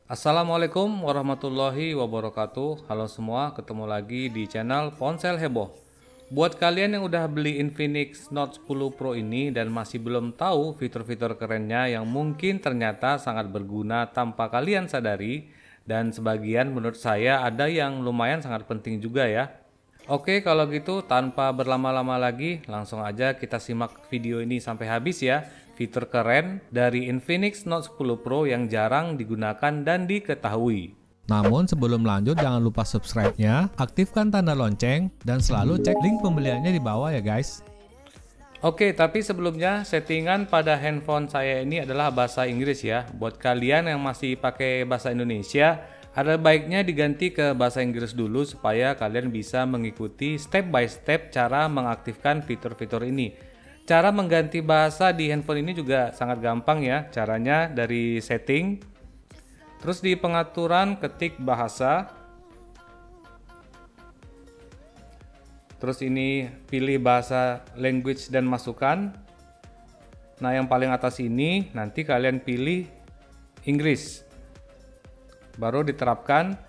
Assalamualaikum warahmatullahi wabarakatuh. Halo semua, ketemu lagi di channel Ponsel Heboh. Buat kalian yang udah beli Infinix Note 10 Pro ini dan masih belum tahu fitur-fitur kerennya yang mungkin ternyata sangat berguna tanpa kalian sadari, dan sebagian menurut saya ada yang lumayan sangat penting juga ya. Oke, kalau gitu tanpa berlama-lama lagi, langsung aja kita simak video ini sampai habis ya. Fitur keren dari Infinix Note 10 Pro yang jarang digunakan dan diketahui. Namun sebelum lanjut jangan lupa subscribe-nya, aktifkan tanda lonceng, dan selalu cek link pembeliannya di bawah ya guys. Oke, tapi sebelumnya settingan pada handphone saya ini adalah bahasa Inggris ya. Buat kalian yang masih pakai bahasa Indonesia, ada baiknya diganti ke bahasa Inggris dulu supaya kalian bisa mengikuti step by step cara mengaktifkan fitur-fitur ini. Cara mengganti bahasa di handphone ini juga sangat gampang ya. Caranya dari setting, terus di pengaturan ketik bahasa, terus ini pilih bahasa language dan masukkan. Nah, yang paling atas ini nanti kalian pilih Inggris, baru diterapkan,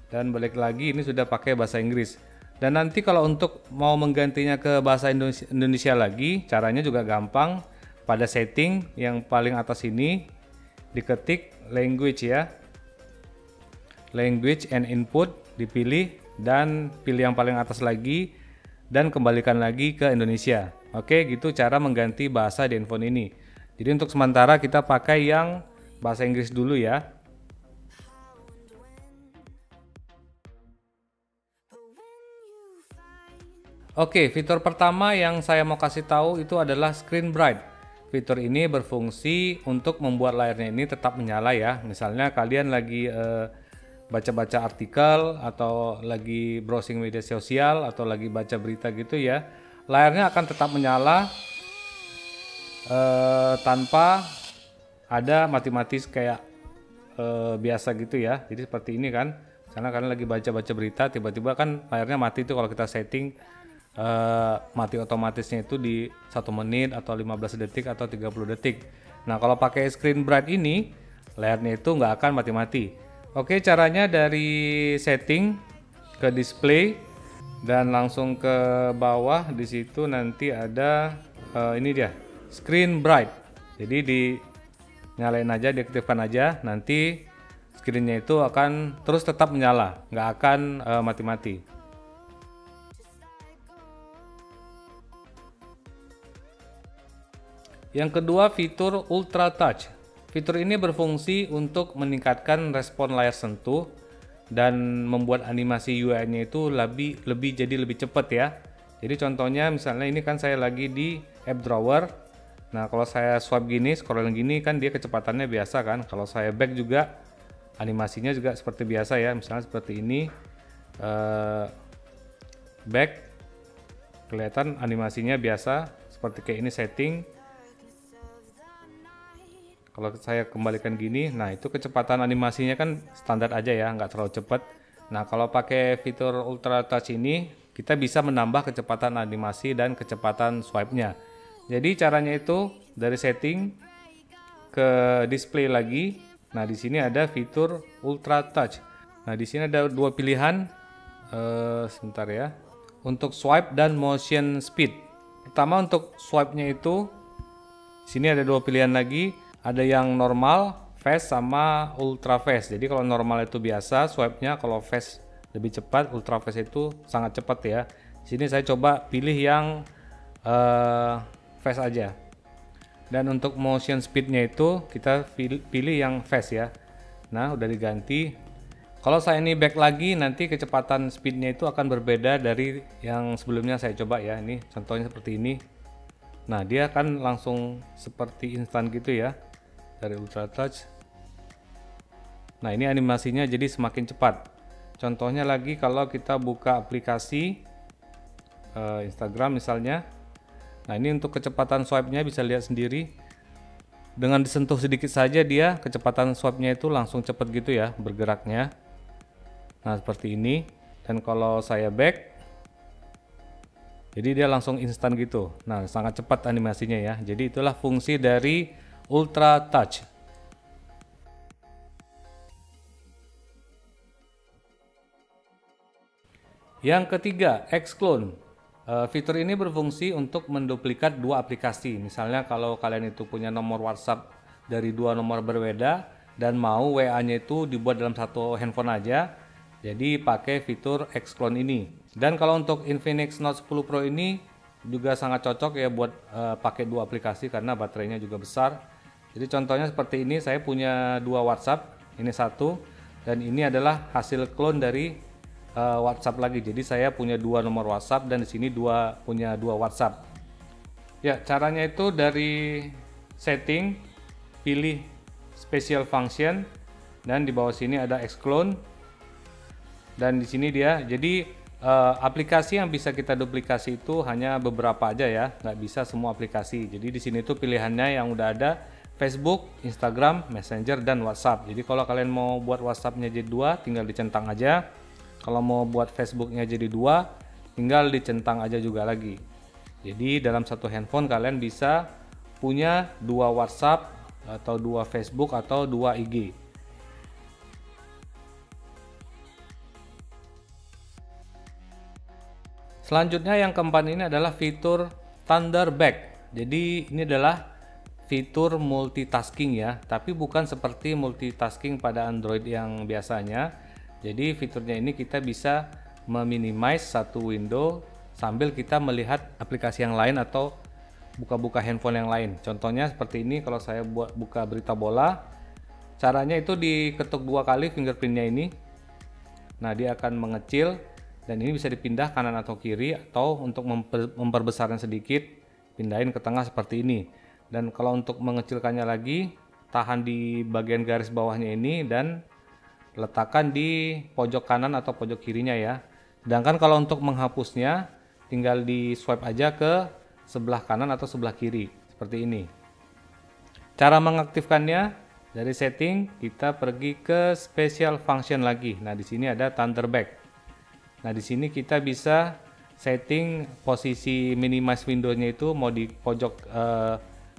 dan balik lagi ini sudah pakai bahasa Inggris. Dan nanti kalau untuk mau menggantinya ke bahasa Indonesia lagi, caranya juga gampang. Pada setting yang paling atas ini diketik language ya, language and input, dipilih dan pilih yang paling atas lagi dan kembalikan lagi ke Indonesia. Oke, gitu cara mengganti bahasa di handphone ini. Jadi untuk sementara kita pakai yang bahasa Inggris dulu ya. Oke, fitur pertama yang saya mau kasih tahu itu adalah screen bright. Fitur ini berfungsi untuk membuat layarnya ini tetap menyala ya. Misalnya kalian lagi baca-baca artikel atau lagi browsing media sosial atau lagi baca berita gitu ya, layarnya akan tetap menyala tanpa ada mati-mati kayak biasa gitu ya. Jadi seperti ini kan, karena kalian lagi baca-baca berita tiba-tiba kan layarnya mati itu kalau kita setting mati otomatisnya itu di 1 menit atau 15 detik atau 30 detik. Nah, kalau pakai screen bright ini layarnya itu nggak akan mati-mati. Oke, caranya dari setting ke display dan langsung ke bawah. Di situ nanti ada ini dia, screen bright. Jadi dinyalain aja, diaktifkan aja, nanti screennya itu akan terus tetap menyala, nggak akan mati-mati. Yang kedua, fitur Ultra Touch. Fitur ini berfungsi untuk meningkatkan respon layar sentuh dan membuat animasi UI-nya itu lebih cepat ya. Jadi contohnya misalnya ini kan saya lagi di app drawer. Nah, kalau saya swipe gini, scroll gini kan dia kecepatannya biasa kan. Kalau saya back juga animasinya juga seperti biasa ya. Misalnya seperti ini, back, kelihatan animasinya biasa seperti kayak ini setting. Kalau saya kembalikan gini, nah itu kecepatan animasinya kan standar aja ya, nggak terlalu cepat. Nah, kalau pakai fitur Ultra Touch ini, kita bisa menambah kecepatan animasi dan kecepatan swipe-nya. Jadi caranya itu dari setting ke display lagi. Nah, di sini ada fitur Ultra Touch. Nah, di sini ada dua pilihan. Sebentar ya. Untuk swipe dan motion speed. Pertama untuk swipe-nya itu, sini ada dua pilihan lagi. Ada yang normal, fast, sama ultra fast. Jadi kalau normal itu biasa swipe-nya, kalau fast lebih cepat, ultra fast itu sangat cepat ya. Di sini saya coba pilih yang fast aja. Dan untuk motion speed-nya itu kita pilih yang fast ya. Nah, udah diganti. Kalau saya ini back lagi, nanti kecepatan speed-nya itu akan berbeda dari yang sebelumnya saya coba ya. Ini contohnya seperti ini. Nah, dia kan langsung seperti instan gitu ya. Dari Ultra Touch. Nah, ini animasinya jadi semakin cepat. Contohnya lagi kalau kita buka aplikasi Instagram misalnya. Nah, ini untuk kecepatan swipe-nya bisa lihat sendiri. Dengan disentuh sedikit saja dia kecepatan swipe-nya itu langsung cepat gitu ya bergeraknya. Nah, seperti ini. Dan kalau saya back, jadi dia langsung instan gitu. Nah, sangat cepat animasinya ya. Jadi itulah fungsi dari Ultra Touch. Yang ketiga, Xclone. Fitur ini berfungsi untuk menduplikat dua aplikasi. Misalnya kalau kalian itu punya nomor WhatsApp dari dua nomor berbeda dan mau WA-nya itu dibuat dalam satu handphone aja, jadi pakai fitur Xclone ini. Dan kalau untuk Infinix Note 10 Pro ini juga sangat cocok ya buat pakai dua aplikasi karena baterainya juga besar. Jadi contohnya seperti ini, saya punya dua WhatsApp, ini satu, dan ini adalah hasil clone dari WhatsApp lagi. Jadi saya punya dua nomor WhatsApp dan di sini punya dua WhatsApp. Ya, caranya itu dari setting, pilih special function, dan di bawah sini ada Xclone. Dan di sini dia, jadi aplikasi yang bisa kita duplikasi itu hanya beberapa aja ya, nggak bisa semua aplikasi. Jadi di sini tuh pilihannya yang udah ada Facebook, Instagram, Messenger, dan WhatsApp. Jadi kalau kalian mau buat WhatsApp-nya jadi dua, tinggal dicentang aja. Kalau mau buat Facebook-nya jadi dua, tinggal dicentang aja juga lagi. Jadi dalam satu handphone kalian bisa punya dua WhatsApp atau dua Facebook atau dua IG. Selanjutnya yang keempat ini adalah fitur Thunderback. Jadi ini adalah fitur multitasking ya, tapi bukan seperti multitasking pada Android yang biasanya. Jadi fiturnya ini kita bisa meminimize satu window sambil kita melihat aplikasi yang lain atau buka-buka handphone yang lain. Contohnya seperti ini, kalau saya buka berita bola, caranya itu diketuk dua kali fingerprintnya ini. Nah, dia akan mengecil dan ini bisa dipindah kanan atau kiri, atau untuk memperbesarnya sedikit, pindahin ke tengah seperti ini. Dan kalau untuk mengecilkannya lagi, tahan di bagian garis bawahnya ini dan letakkan di pojok kanan atau pojok kirinya ya. Sedangkan kalau untuk menghapusnya, tinggal di swipe aja ke sebelah kanan atau sebelah kiri seperti ini. Cara mengaktifkannya, dari setting kita pergi ke special function lagi. Nah, di sini ada Thunderback. Nah, di sini kita bisa setting posisi minimize window-nya itu mau di pojok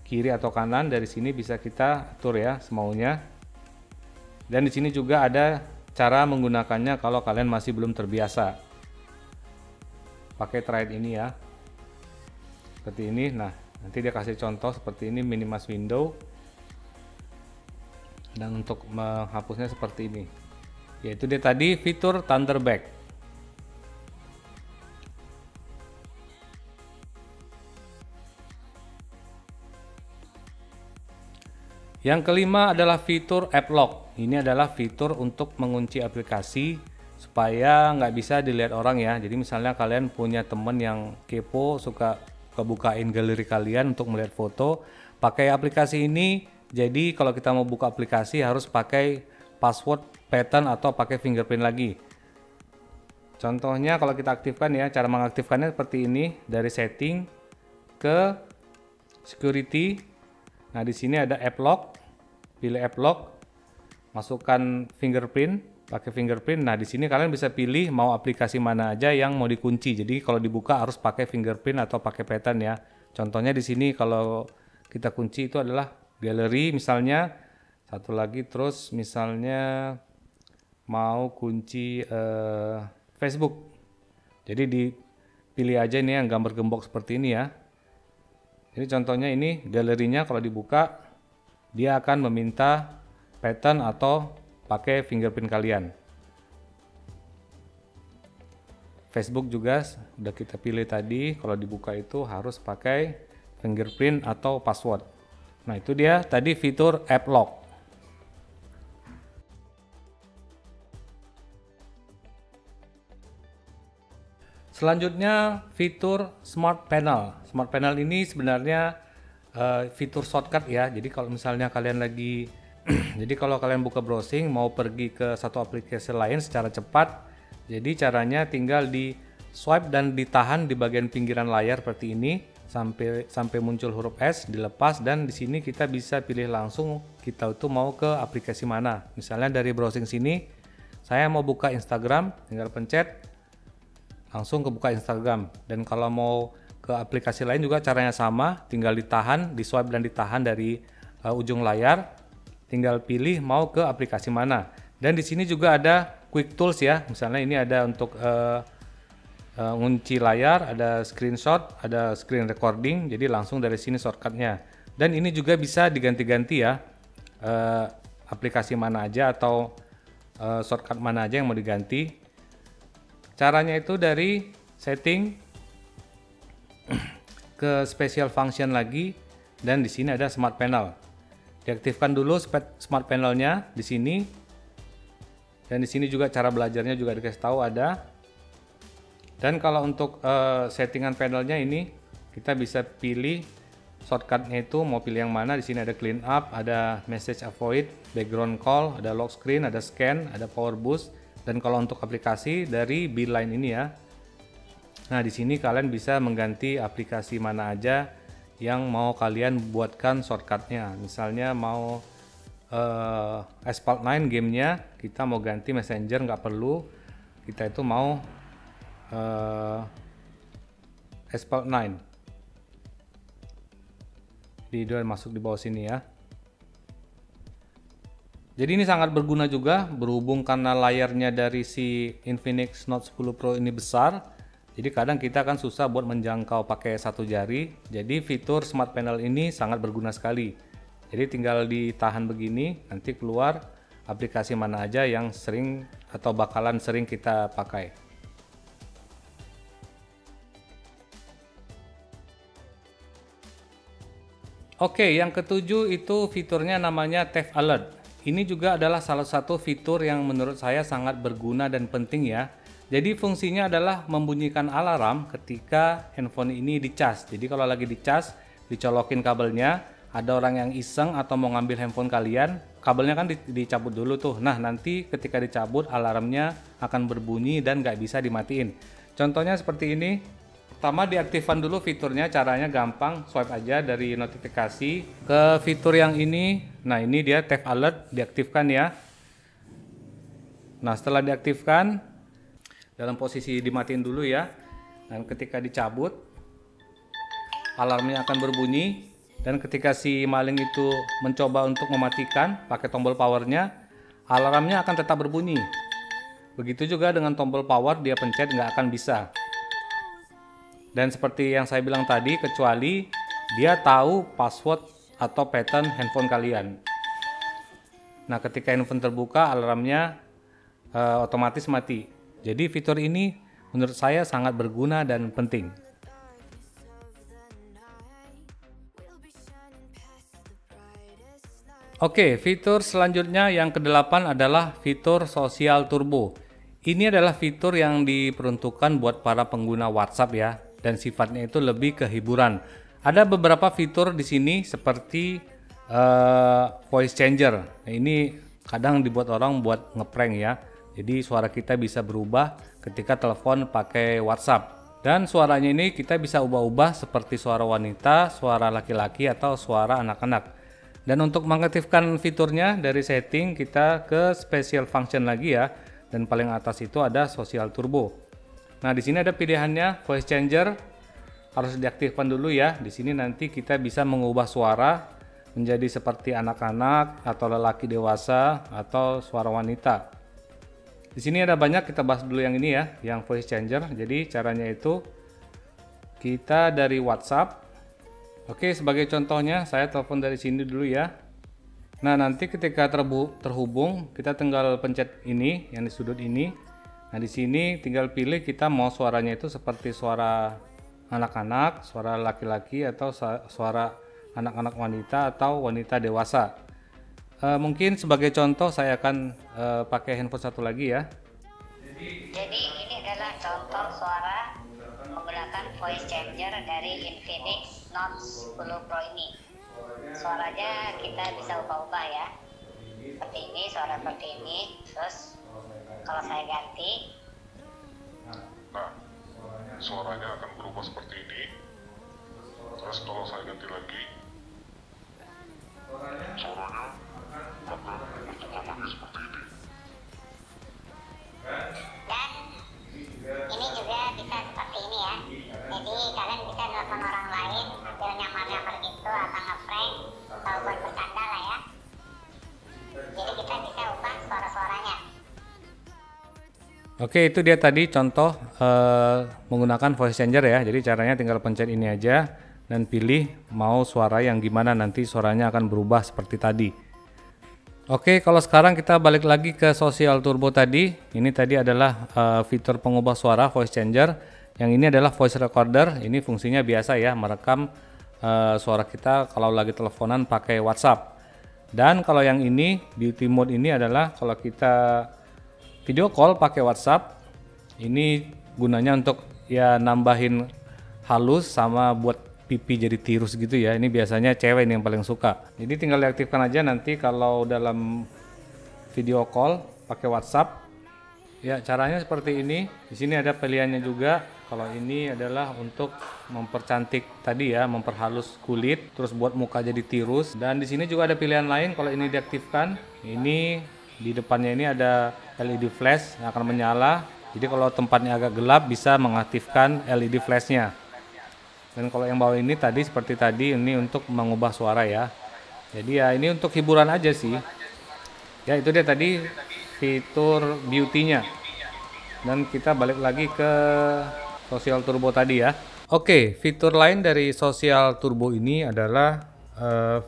kiri atau kanan. Dari sini bisa kita atur ya semaunya. Dan di sini juga ada cara menggunakannya kalau kalian masih belum terbiasa. Pakai try ini ya. Seperti ini. Nah, nanti dia kasih contoh seperti ini, minimize window. Dan untuk menghapusnya seperti ini. Yaitu dia tadi fitur Thunderback. Yang kelima adalah fitur App Lock. Ini adalah fitur untuk mengunci aplikasi supaya nggak bisa dilihat orang ya. Jadi misalnya kalian punya temen yang kepo, suka bukain galeri kalian untuk melihat foto, pakai aplikasi ini. Jadi kalau kita mau buka aplikasi harus pakai password, pattern, atau pakai fingerprint lagi. Contohnya kalau kita aktifkan ya, cara mengaktifkannya seperti ini, dari setting ke security. Nah, di sini ada App Lock. Pilih App Lock, masukkan fingerprint, pakai fingerprint. Nah, di sini kalian bisa pilih mau aplikasi mana aja yang mau dikunci. Jadi kalau dibuka harus pakai fingerprint atau pakai pattern ya. Contohnya di sini kalau kita kunci itu adalah galeri misalnya. Satu lagi terus misalnya mau kunci Facebook. Jadi dipilih aja ini yang gambar gembok seperti ini ya. Ini contohnya, ini galerinya kalau dibuka dia akan meminta pattern atau pakai fingerprint kalian. Facebook juga udah kita pilih tadi, kalau dibuka itu harus pakai fingerprint atau password. Nah, itu dia tadi fitur App Lock. Selanjutnya fitur Smart Panel. Smart Panel ini sebenarnya fitur shortcut ya. Jadi kalau misalnya kalian lagi jadi kalau kalian buka browsing mau pergi ke satu aplikasi lain secara cepat, jadi caranya tinggal di swipe dan ditahan di bagian pinggiran layar seperti ini sampai muncul huruf S, dilepas, dan di sini kita bisa pilih langsung kita itu mau ke aplikasi mana. Misalnya dari browsing sini saya mau buka Instagram, tinggal pencet langsung kebuka Instagram. Dan kalau mau ke aplikasi lain juga caranya sama, tinggal ditahan, di swipe dan ditahan dari ujung layar, tinggal pilih mau ke aplikasi mana. Dan di sini juga ada quick tools ya, misalnya ini ada untuk ngunci layar, ada screenshot, ada screen recording, jadi langsung dari sini shortcutnya. Dan ini juga bisa diganti-ganti ya, aplikasi mana aja atau shortcut mana aja yang mau diganti. Caranya itu dari setting ke special function lagi, dan di sini ada smart panel. Diaktifkan dulu smart panelnya di sini, dan di sini juga cara belajarnya juga dikasih tahu ada. Dan kalau untuk settingan panelnya ini kita bisa pilih shortcutnya itu mau pilih yang mana. Di sini ada clean up, ada message avoid, background call, ada lock screen, ada scan, ada power boost. Dan kalau untuk aplikasi dari Beeline ini ya. Nah, di sini kalian bisa mengganti aplikasi mana aja yang mau kalian buatkan shortcutnya. Misalnya mau Asphalt 9 gamenya, kita mau ganti Messenger nggak perlu, kita itu mau Asphalt 9. Di masuk di bawah sini ya. Jadi ini sangat berguna juga, berhubung karena layarnya dari si Infinix Note 10 Pro ini besar. Jadi kadang kita kan susah buat menjangkau pakai satu jari. Jadi fitur smart panel ini sangat berguna sekali. Jadi tinggal ditahan begini, nanti keluar aplikasi mana aja yang sering atau bakalan sering kita pakai. Oke, yang ketujuh itu fiturnya namanya Theft Alert. Ini juga adalah salah satu fitur yang menurut saya sangat berguna dan penting ya. Jadi fungsinya adalah membunyikan alarm ketika handphone ini dicas. Jadi kalau lagi dicas, dicolokin kabelnya, ada orang yang iseng atau mau ngambil handphone kalian, kabelnya kan dicabut dulu tuh. Nah, nanti ketika dicabut alarmnya akan berbunyi dan nggak bisa dimatiin. Contohnya seperti ini. Pertama diaktifkan dulu fiturnya, caranya gampang, swipe aja dari notifikasi ke fitur yang ini. Nah, ini dia Theft Alert, diaktifkan ya. Nah, setelah diaktifkan, dalam posisi dimatiin dulu ya. Dan ketika dicabut, alarmnya akan berbunyi. Dan ketika si maling itu mencoba untuk mematikan pakai tombol powernya, alarmnya akan tetap berbunyi. Begitu juga dengan tombol power, dia pencet nggak akan bisa. Dan seperti yang saya bilang tadi, kecuali dia tahu password atau pattern handphone kalian. Nah, ketika handphone terbuka, alarmnya otomatis mati. Jadi fitur ini menurut saya sangat berguna dan penting. Oke, fitur selanjutnya yang ke-8 adalah fitur Social Turbo. Ini adalah fitur yang diperuntukkan buat para pengguna WhatsApp ya. Dan sifatnya itu lebih ke hiburan. Ada beberapa fitur di sini seperti voice changer. Nah, ini kadang dibuat orang buat ngeprank ya. Jadi suara kita bisa berubah ketika telepon pakai WhatsApp. Dan suaranya ini kita bisa ubah-ubah seperti suara wanita, suara laki-laki atau suara anak-anak. Dan untuk mengaktifkan fiturnya dari setting kita ke special function lagi ya. Dan paling atas itu ada Social Turbo. Nah, di sini ada pilihannya voice changer, harus diaktifkan dulu ya. Di sini nanti kita bisa mengubah suara menjadi seperti anak-anak atau lelaki dewasa atau suara wanita. Di sini ada banyak, kita bahas dulu yang ini ya, yang voice changer. Jadi caranya itu kita dari WhatsApp. Oke, sebagai contohnya saya telepon dari sini dulu ya. Nah, nanti ketika terhubung, kita tinggal pencet ini yang di sudut ini. Nah, di sini tinggal pilih kita mau suaranya itu seperti suara anak-anak, suara laki-laki, atau suara anak-anak wanita atau wanita dewasa. Mungkin sebagai contoh saya akan pakai handphone satu lagi ya. Jadi ini adalah contoh suara menggunakan voice changer dari Infinix Note 10 Pro ini. Suaranya kita bisa ubah-ubah ya. Seperti ini, suara seperti ini. Terus kalau saya ganti, nah, suaranya akan berubah seperti ini. Terus kalau saya ganti lagi, suaranya akan bertukar lagi seperti ini. dan ini juga bisa seperti ini ya. Jadi kalian bisa nelfon orang lain sambil nyamar-nyamar gitu atau ngeprank atau buat bercanda lah ya. Jadi kita bisa ubah suara-suaranya. Oke, itu dia tadi contoh menggunakan voice changer ya. Jadi caranya tinggal pencet ini aja dan pilih mau suara yang gimana, nanti suaranya akan berubah seperti tadi. Oke, kalau sekarang kita balik lagi ke Social Turbo tadi. Ini tadi adalah fitur pengubah suara voice changer. Yang ini adalah voice recorder. Ini fungsinya biasa ya, merekam suara kita kalau lagi teleponan pakai WhatsApp. Dan kalau yang ini beauty mode ini adalah kalau kita video call pakai WhatsApp. Ini gunanya untuk ya nambahin halus sama buat pipi jadi tirus gitu ya. Ini biasanya cewek ini yang paling suka. Jadi tinggal diaktifkan aja nanti kalau dalam video call pakai WhatsApp. Ya, caranya seperti ini. Di sini ada pilihannya juga. Kalau ini adalah untuk mempercantik tadi ya, memperhalus kulit, terus buat muka jadi tirus. Dan di sini juga ada pilihan lain kalau ini diaktifkan. Ini di depannya ini ada LED flash yang akan menyala. Jadi kalau tempatnya agak gelap bisa mengaktifkan LED flashnya. Dan kalau yang bawah ini tadi seperti tadi, ini untuk mengubah suara ya. Jadi ya ini untuk hiburan aja sih. Ya itu dia tadi fitur beauty-nya. Dan kita balik lagi ke Social Turbo tadi ya. Oke, fitur lain dari Social Turbo ini adalah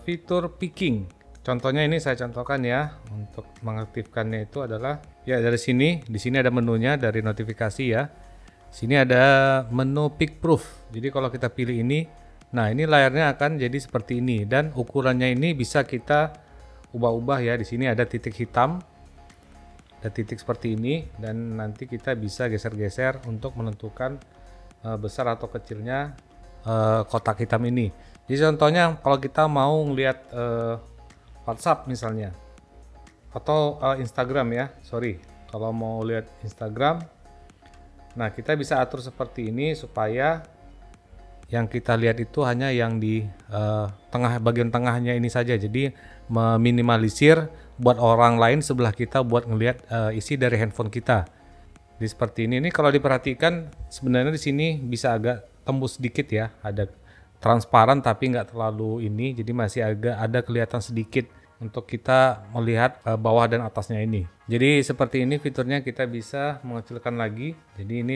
fitur picking. Contohnya ini saya contohkan ya. Untuk mengaktifkannya itu adalah ya dari sini. Di sini ada menunya dari notifikasi ya. Sini ada menu pick proof. Jadi kalau kita pilih ini, nah ini layarnya akan jadi seperti ini dan ukurannya ini bisa kita ubah-ubah ya. Di sini ada titik hitam, ada titik seperti ini dan nanti kita bisa geser-geser untuk menentukan besar atau kecilnya kotak hitam ini. Jadi contohnya kalau kita mau ngelihat WhatsApp misalnya atau Instagram ya, kalau mau lihat Instagram. Nah, kita bisa atur seperti ini supaya yang kita lihat itu hanya yang di bagian tengahnya ini saja. Jadi meminimalisir buat orang lain sebelah kita buat ngelihat isi dari handphone kita. Jadi seperti ini. Ini kalau diperhatikan sebenarnya di sini bisa agak tembus sedikit ya. Ada transparan tapi nggak terlalu ini. Jadi masih agak ada kelihatan sedikit untuk kita melihat bawah dan atasnya ini. Jadi seperti ini fiturnya, kita bisa mengecilkan lagi. Jadi ini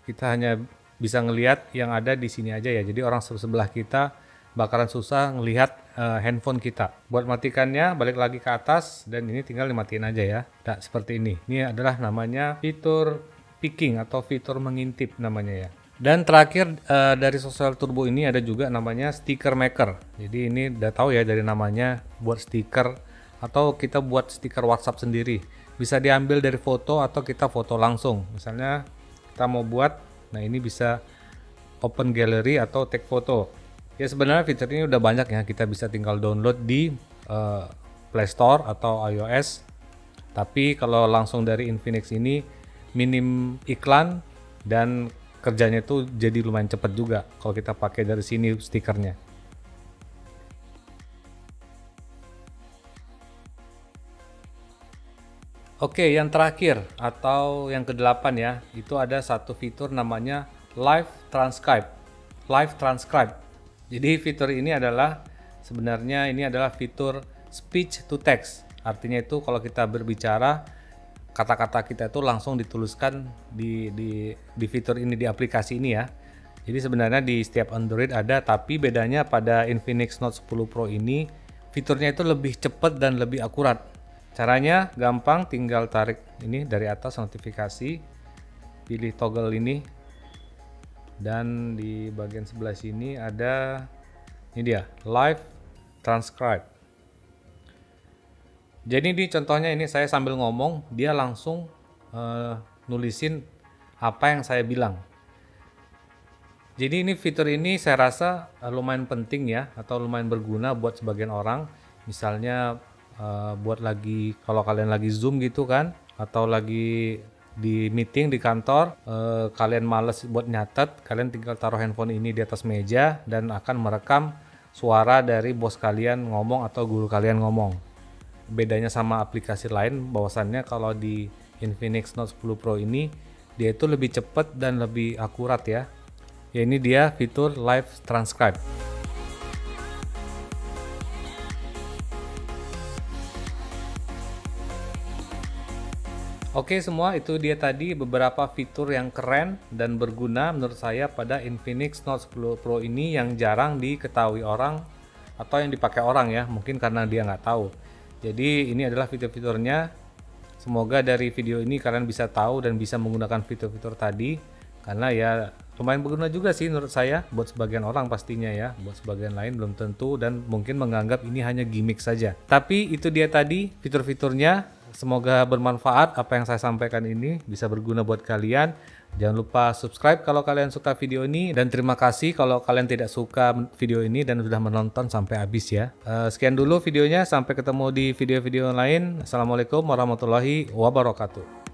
kita hanya bisa ngelihat yang ada di sini aja ya. Jadi orang sebelah kita bakalan susah ngelihat handphone kita. Buat matikannya balik lagi ke atas dan ini tinggal dimatiin aja ya. Nah, seperti ini. Ini adalah namanya fitur picking atau fitur mengintip namanya ya. Dan terakhir dari Social Turbo ini ada juga namanya sticker maker. Jadi ini udah tahu ya dari namanya, buat stiker atau kita buat stiker WhatsApp sendiri. Bisa diambil dari foto atau kita foto langsung. Misalnya kita mau buat, nah ini bisa open gallery atau take foto. Ya sebenarnya fitur ini udah banyak ya, kita bisa tinggal download di Play Store atau iOS. Tapi kalau langsung dari Infinix ini minim iklan dan kerjanya itu jadi lumayan cepat juga kalau kita pakai dari sini stikernya. Oke, yang terakhir atau yang ke-8 ya, itu ada satu fitur namanya Live Transcribe. Live Transcribe. Jadi fitur ini adalah sebenarnya ini adalah fitur speech to text. Artinya itu kalau kita berbicara, kata-kata kita itu langsung dituliskan di fitur ini, di aplikasi ini ya. Jadi sebenarnya di setiap Android ada, tapi bedanya pada Infinix Note 10 Pro ini fiturnya itu lebih cepat dan lebih akurat. Caranya gampang, tinggal tarik ini dari atas notifikasi, pilih toggle ini, dan di bagian sebelah sini ada ini dia, Live Transcribe. Jadi di contohnya ini saya sambil ngomong, dia langsung nulisin apa yang saya bilang. Jadi ini fitur ini saya rasa lumayan penting ya, atau lumayan berguna buat sebagian orang. Misalnya buat lagi, kalau kalian lagi Zoom gitu kan, atau lagi di meeting di kantor, kalian males buat nyatet, kalian tinggal taruh handphone ini di atas meja dan akan merekam suara dari bos kalian ngomong atau guru kalian ngomong. Bedanya sama aplikasi lain bahwasannya kalau di Infinix Note 10 Pro ini dia itu lebih cepat dan lebih akurat ya. Ya ini dia fitur Live Transcribe. Oke semua, itu dia tadi beberapa fitur yang keren dan berguna menurut saya pada Infinix Note 10 Pro ini yang jarang diketahui orang atau yang dipakai orang ya, mungkin karena dia nggak tahu. Jadi ini adalah fitur-fiturnya. Semoga dari video ini kalian bisa tahu dan bisa menggunakan fitur-fitur tadi, karena ya lumayan berguna juga sih menurut saya buat sebagian orang pastinya ya, buat sebagian lain belum tentu dan mungkin menganggap ini hanya gimmick saja. Tapi itu dia tadi fitur-fiturnya. Semoga bermanfaat apa yang saya sampaikan ini, bisa berguna buat kalian. Jangan lupa subscribe kalau kalian suka video ini, dan terima kasih kalau kalian tidak suka video ini dan sudah menonton sampai habis ya. Sekian dulu videonya, sampai ketemu di video-video lain. Assalamualaikum warahmatullahi wabarakatuh.